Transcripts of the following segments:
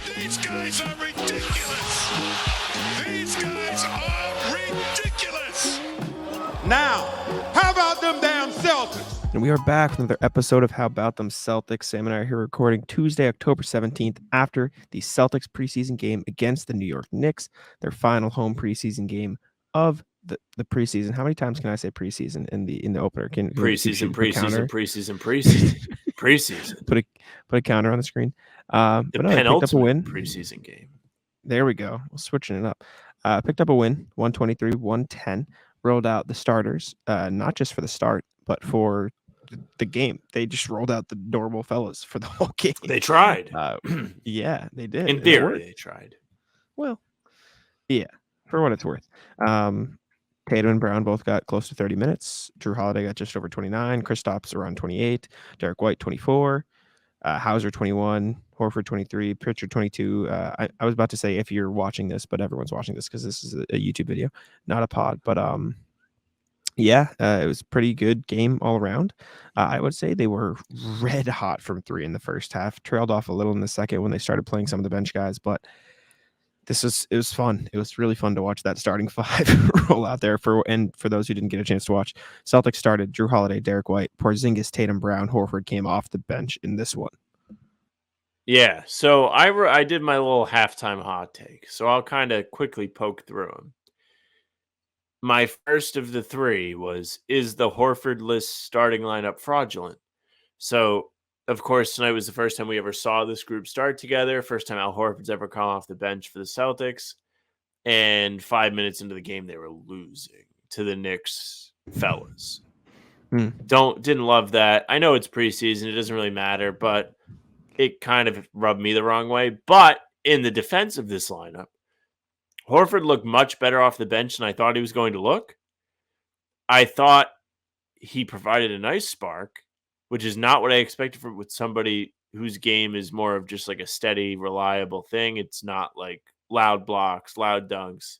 These guys are ridiculous. These guys are ridiculous. Now, how about them damn Celtics? And we are back with another episode of How About Them Celtics. Sam and I are here recording Tuesday, October 17th, after the Celtics preseason game against the New York Knicks, their final home preseason game of the preseason. How many times can I say preseason in the opener? Can preseason. Put a counter on the screen. The but no, they picked up a win. Preseason game. There we go. We're switching it up. Picked up a win, 123-110. Rolled out the starters, not just for the start, but for the game. They just rolled out the normal fellas for the whole game. They tried. Yeah, they did. In theory, they tried. Well, yeah, for what it's worth. Tatum and Brown both got close to 30 minutes. Drew Holiday got just over 29. Kristaps around 28. Derek White, 24. Hauser, 21. Horford, 23. Pritchard, 22. I was about to say if you're watching this, but everyone's watching this because this is a YouTube video, not a pod. But yeah, it was a pretty good game all around. I would say they were red hot from three in the first half. Trailed off a little in the second when they started playing some of the bench guys, but it was fun. It was really fun to watch that starting five roll out there. For those who didn't get a chance to watch, Celtics started Drew Holiday, Derek White, Porzingis, Tatum, Brown, Horford came off the bench in this one. Yeah, so I did my little halftime hot take, so I'll kind of quickly poke through them. My first of the three is the Horford-less starting lineup fraudulent? So, of course, tonight was the first time we ever saw this group start together. First time Al Horford's ever come off the bench for the Celtics. And 5 minutes into the game, they were losing to the Knicks fellas. Didn't love that. I know it's preseason. It doesn't really matter, but it kind of rubbed me the wrong way. But in the defense of this lineup, Horford looked much better off the bench than I thought he was going to look. I thought he provided a nice spark, which is not what I expected with somebody whose game is more of just like a steady, reliable thing. It's not like loud blocks, loud dunks,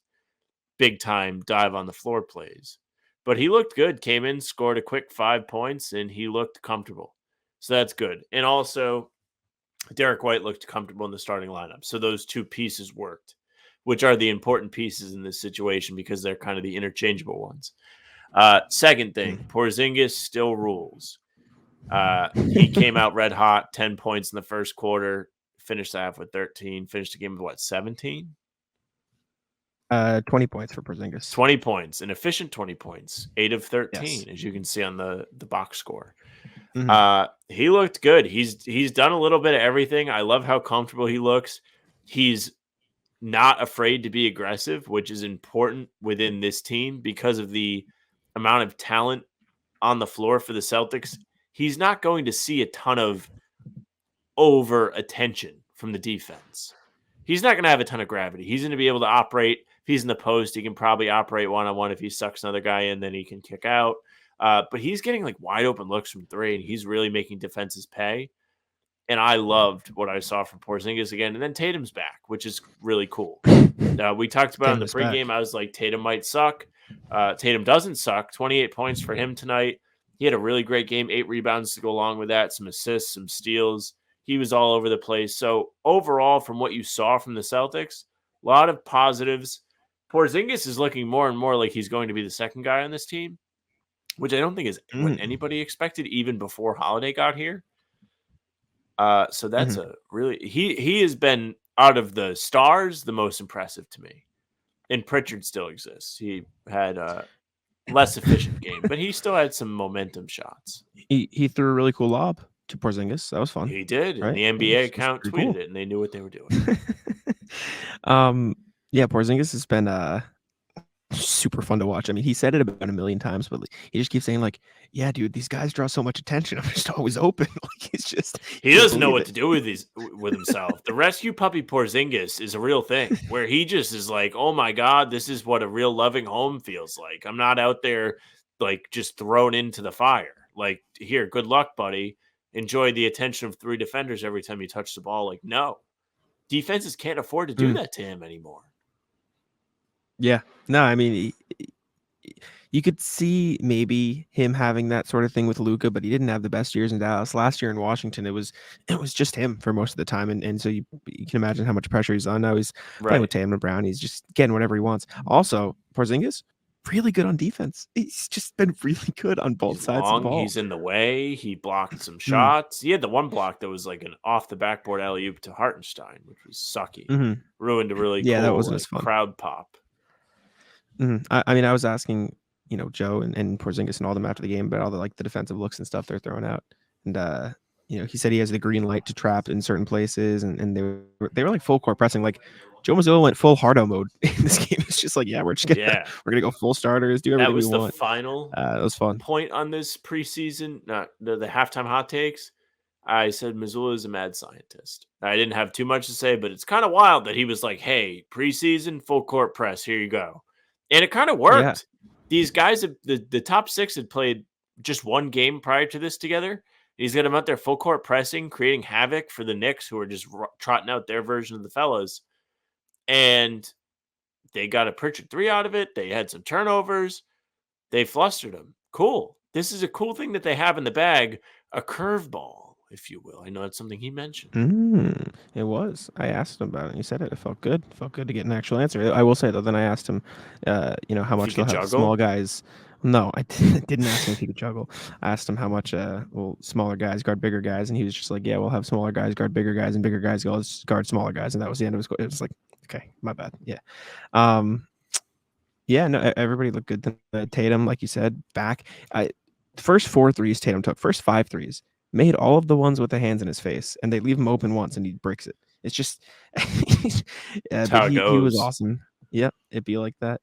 big time dive on the floor plays. But he looked good, came in, scored a quick 5 points, and he looked comfortable. So that's good. And also, Derek White looked comfortable in the starting lineup. So those two pieces worked, which are the important pieces in this situation because they're kind of the interchangeable ones. Second thing, Porzingis still rules. He came out red hot, 10 points in the first quarter, finished the half with 13, finished the game with what, 17? 20 points for Porzingis. 20 points, an efficient 20 points, 8 of 13, yes, as you can see on the box score. Mm-hmm. He looked good. He's done a little bit of everything. I love how comfortable he looks. He's not afraid to be aggressive, which is important within this team because of the amount of talent on the floor for the Celtics. He's not going to see a ton of over attention from the defense. He's not going to have a ton of gravity. He's going to be able to operate. If he's in the post, he can probably operate one-on-one. If he sucks another guy in, then he can kick out. But he's getting like wide open looks from three, and he's really making defenses pay. And I loved what I saw from Porzingis again. And then Tatum's back, which is really cool. We talked about in the pregame. I was like, Tatum might suck. Tatum doesn't suck. 28 points for him tonight. He had a really great game, 8 rebounds to go along with that, some assists, some steals. He was all over the place. So overall, from what you saw from the Celtics, a lot of positives. Porzingis is looking more and more like he's going to be the second guy on this team, which I don't think is what anybody expected even before Holiday got here. So that's a really he has been out of the stars the most impressive to me. And Pritchard still exists. He had a less efficient game, but he still had some momentum shots. He threw a really cool lob to Porzingis. That was fun. He did. Right? And the NBA account tweeted it, and they knew what they were doing. Yeah, Porzingis has been super fun to watch. I mean, he said it about a million times, but he just keeps saying like, yeah, dude, these guys draw so much attention. I'm just always open. Like he doesn't know what to do with himself. The rescue puppy Porzingis is a real thing where he just is like, oh my God, this is what a real loving home feels like. I'm not out there like just thrown into the fire. Like, here, good luck, buddy. Enjoy the attention of 3 defenders every time you touch the ball. Like, no. Defenses can't afford to do that to him anymore. Yeah. No, I mean, you could see maybe him having that sort of thing with Luka, but he didn't have the best years in Dallas. Last year in Washington, it was just him for most of the time, and so you can imagine how much pressure he's on now. He's playing with Right. Tatum and Brown. He's just getting whatever he wants. Also, Porzingis, really good on defense. He's just been really good on both He's sides of the long. ball. He's in the way. He blocked some Mm, shots. He had the one block that was like an off the backboard alley-oop to Hartenstein, which was sucky. mhm. Ruined a really Yeah, that cool wasn't as like fun. crowd pop. I mean, I was asking, Joe and Porzingis and all them after the game about all the defensive looks and stuff they're throwing out, and he said he has the green light to trap in certain places, and they were like full court pressing. Like Joe Mazzulla went full Hardo mode in this game. It's just like, yeah, we're gonna go full starters, do That everything we was the want. final It was fun. point on this preseason, not the halftime hot takes. I said Missoula is a mad scientist. I didn't have too much to say, but it's kind of wild that he was like, hey, preseason, full court press, here you go. And it kind of Yeah. worked. These guys, the top six had played just one game prior to this together. He's got them out there full court pressing, creating havoc for the Knicks, who are just trotting out their version of the fellas. And they got a Pritchard 3 out of it. They had some turnovers. They flustered him. Cool. This is a cool thing that they have in the bag, a curveball, if you will. I know that's something he mentioned. It was. I asked him about it. He said it. It felt good. It felt good to get an actual answer. I will say though. Then I asked him, how If he much they'll could have juggle? small guys. No, I didn't ask him if he could juggle. I asked him how much smaller guys guard bigger guys, and he was just like, yeah, we'll have smaller guys guard bigger guys, and bigger guys guard smaller guys, and that was the end of his. It was like, okay, my bad. Yeah. Yeah, no, everybody looked good. Tatum, like you said, back. First 4 threes Tatum took, first 5 threes, made all of the ones with the hands in his face, and they leave him open once, and he bricks it. It's just, That's but how it he was goes. awesome. Yep, it'd be like that.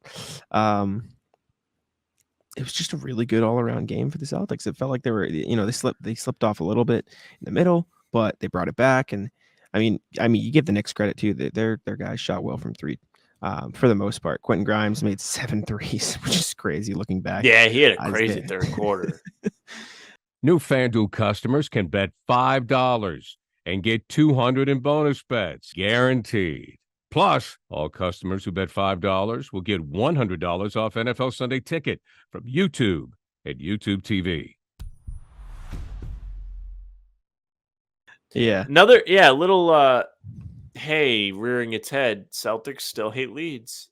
It was just a really good all around game for the Celtics. It felt like they were, they slipped off a little bit in the middle, but they brought it back. And I mean, you give the Knicks credit too. Their guys shot well from 3. For the most part, Quentin Grimes made 7 threes, which is crazy looking back. Yeah, he had a crazy third quarter. New FanDuel customers can bet $5 and get $200 in bonus bets, guaranteed. Plus, all customers who bet $5 will get $100 off NFL Sunday Ticket from YouTube at YouTube TV. Yeah. Another, little, hey, rearing its head. Celtics still hate leads.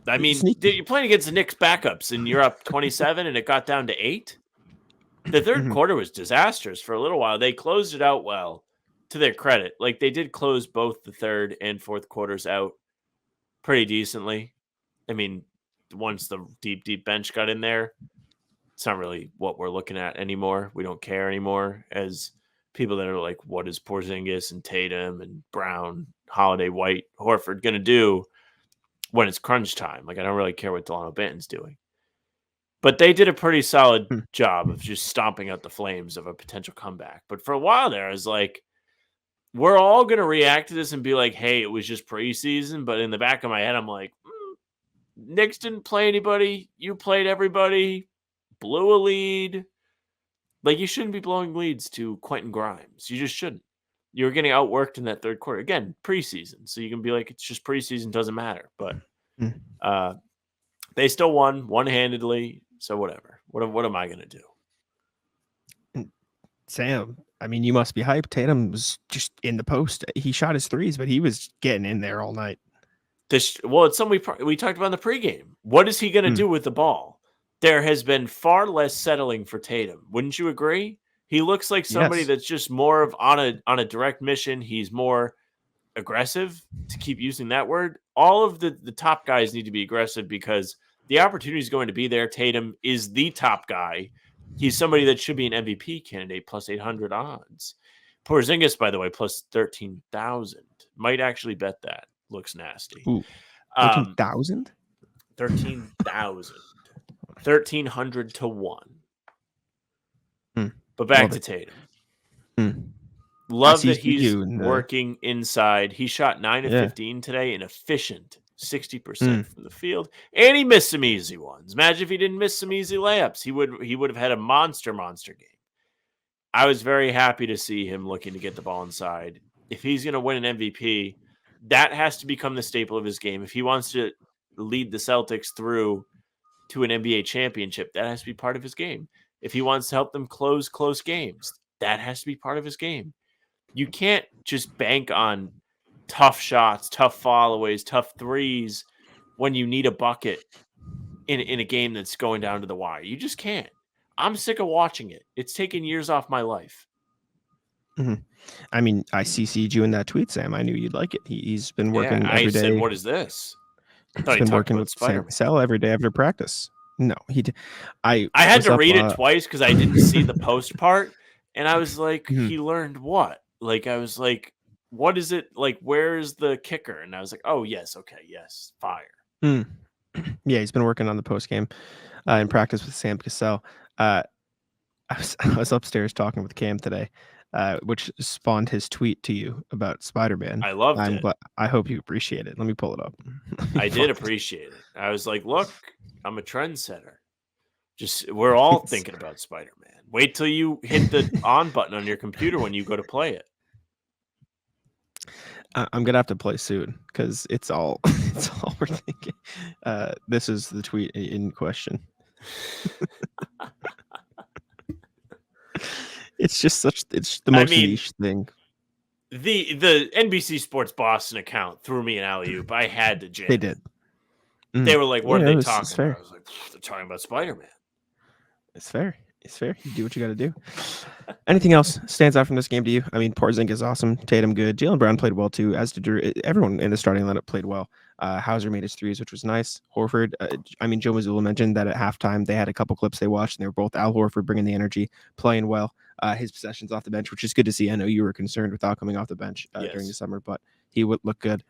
I mean, you're playing against the Knicks backups, and you're up 27, and it got down to 8. The third quarter was disastrous for a little while. They closed it out well, to their credit. Like, they did close both the third and fourth quarters out pretty decently. I mean, once the deep bench got in there, it's not really what we're looking at anymore. We don't care anymore as people that are like, what is Porzingis and Tatum and Brown, Holiday, White, Horford going to do when it's crunch time? Like, I don't really care what Delano Banton's doing. But they did a pretty solid job of just stomping out the flames of a potential comeback. But for a while there, I was like, we're all going to react to this and be like, hey, it was just preseason. But in the back of my head, I'm like, Knicks didn't play anybody. You played everybody. Blew a lead. Like, you shouldn't be blowing leads to Quentin Grimes. You just shouldn't. You were getting outworked in that third quarter. Again, preseason. So you can be like, it's just preseason, doesn't matter. But they still won one-handedly. So whatever. What am I going to do? Sam, I mean, you must be hyped. Tatum was just in the post. He shot his threes, but he was getting in there all night. It's something we talked about in the pregame. What is he going to do with the ball? There has been far less settling for Tatum. Wouldn't you agree? He looks like somebody that's just more of on a direct mission. He's more aggressive, to keep using that word. All of the top guys need to be aggressive because the opportunity is going to be there. Tatum is the top guy. He's somebody that should be an MVP candidate, plus 800 odds. Porzingis, by the way, plus 13,000. Might actually bet that. Looks nasty. 13,000? 13,000. 1,300 to 1. But back to Tatum. Love that he's working inside. He shot 9 of 15 today, an efficient 60% from the field, and he missed some easy ones. Imagine if he didn't miss some easy layups. He would have had a monster game. I was very happy to see him looking to get the ball inside. If he's going to win an MVP, that has to become the staple of his game. If he wants to lead the Celtics through to an NBA championship, that has to be part of his game. If he wants to help them close close games, that has to be part of his game. You can't just bank on tough shots, tough followaways, tough threes when you need a bucket in a game that's going down to the wire. You just can't. I'm sick of watching it. It's taken years off my life. Mm-hmm. I mean, I CC'd you in that tweet, Sam. I knew you'd like it. He's been working I every day. said, what is this? He's been working with Sam Cassell every day after practice. No, he did. I had to read it twice because I didn't see the post part. And I was like, he learned what? Like, I was like, what is it? Like, where is the kicker? And I was like, oh, yes. Okay. Yes. Fire. Yeah, he's been working on the post game in practice with Sam Cassell. I was upstairs talking with Cam today, which spawned his tweet to you about Spider-Man. I loved it. I hope you appreciate it. Let me pull it up. I did appreciate it. I was like, look, I'm a trendsetter. We're all thinking about Spider-Man. Wait till you hit the on button on your computer when you go to play it. I'm gonna have to play soon because it's all we're thinking. This is the tweet in question. It's the most niche thing. The NBC Sports Boston account threw me an alley-oop. I had to jam. They did. They were like, "What are they talking about?" I was like, "They're talking about Spider-Man." It's fair. It's fair. You do what you got to do. Anything else stands out from this game to you? I mean, Porzingis is awesome. Tatum good. Jaylen Brown played well too, as did Drew. Everyone in the starting lineup played well. Hauser made his threes, which was nice. Horford. Joe Mazzulla mentioned that at halftime they had a couple clips they watched, and they were both Al Horford bringing the energy, playing well. His possessions off the bench, which is good to see. I know you were concerned without coming off the bench during the summer, but he would look good.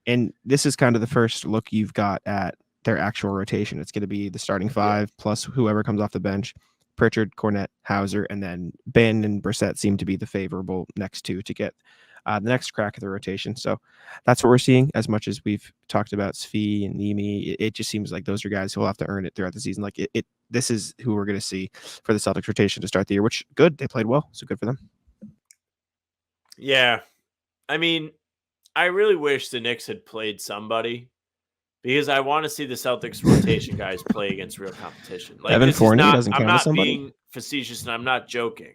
And this is kind of the first look you've got at their actual rotation. It's going to be the starting five plus whoever comes off the bench. Pritchard, Cornette, Hauser, and then Ben and Brissett seem to be the favorable next two to get the next crack at the rotation. So that's what we're seeing. As much as we've talked about Svi and Nimi, it just seems like those are guys who will have to earn it throughout the season. Like this is who we're going to see for the Celtics rotation to start the year, which good. They played well, so good for them. Yeah. I mean, I really wish the Knicks had played somebody because I want to see the Celtics rotation guys play against real competition. Like, Evan Fournier doesn't count as somebody. I'm not being facetious and I'm not joking.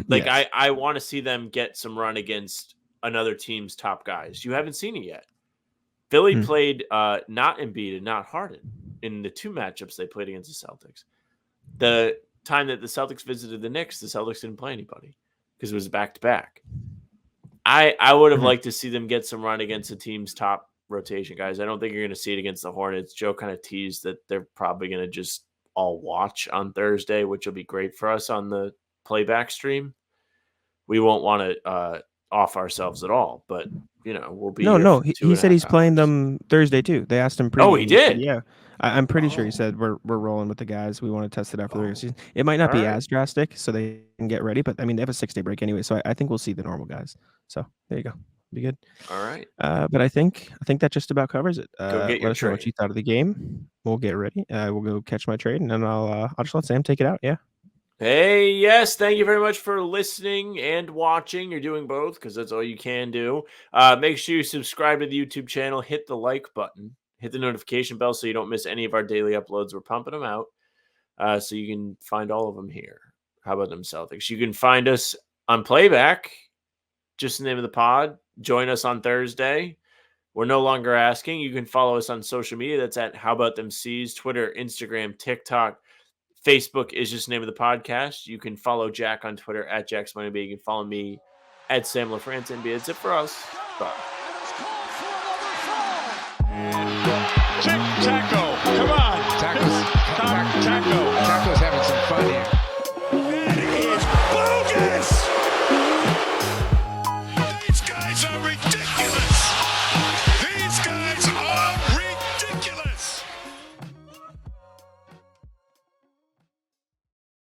Like, yes. I want to see them get some run against another team's top guys. You haven't seen it yet. Philly played not Embiid and not Harden in the two matchups they played against the Celtics. The time that the Celtics visited the Knicks, the Celtics didn't play anybody because it was back-to-back. I would have liked to see them get some run against the team's top rotation guys. I don't think you're going to see it against the Hornets. Joe kind of teased that they're probably going to just all watch on Thursday, which will be great for us on the playback stream. We won't want to off ourselves at all, but we'll be. No. He said he's playing them Thursday too. They asked him. Oh, he did. Yeah, I'm pretty sure he said we're rolling with the guys. We want to test it out for the regular season. It might not be as drastic, so they can get ready. But I mean, they have a 6-day break anyway, so I think we'll see the normal guys. So there you go. Be good. All right. But I think that just about covers it. Go get let us know what you thought of the game. We'll get ready. We'll go catch my trade, and then I'll just let Sam take it out. Yeah. Hey, yes, thank you very much for listening and watching. You're doing both because that's all you can do. Make sure you subscribe to the YouTube channel. Hit the like button. Hit the notification bell so you don't miss any of our daily uploads. We're pumping them out so you can find all of them here. How about them Celtics? You can find us on Playback, just the name of the pod. Join us on Thursday. We're no longer asking. You can follow us on social media. That's at How About Them C's, Twitter, Instagram, TikTok. Facebook is just the name of the podcast. You can follow Jack on Twitter at JacksMoneyBay. You can follow me at Sam LaFrance NBA. That's it for us. Bye. Tic-tac-toe.